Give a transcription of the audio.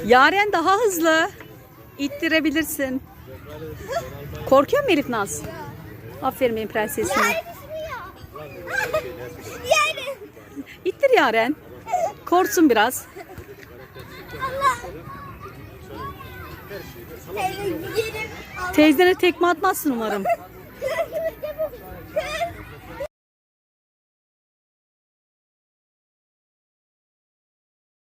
Yaren daha hızlı. İttirebilirsin. Korkuyor mu Elif Naz? Aferin benim prensesime. İttir Yaren. Korksun biraz. Teyzene tekme atmazsın umarım.